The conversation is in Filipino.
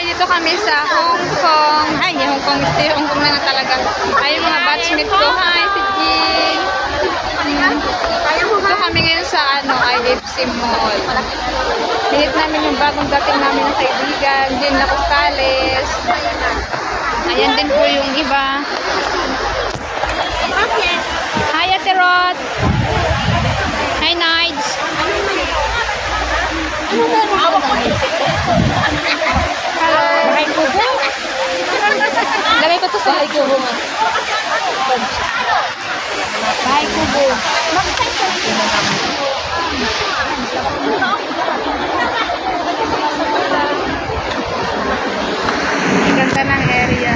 Dito kami sa Hong Kong. Ay, Hong Kong. Hong Kong na talaga. Ay, yung mga batchmate ko. Hi, si Jean. Dito kami ngayon sa IFC Mall. Pinit namin yung bagong dating namin ng kaibigan. Jean Lacostales. Ayan din po yung iba. Hi, Ate Rod. Hi, Nides. Hello. Hi, Kubo. Lagay ko to sa Kubo. Hi, Kubo. Ganda ng area.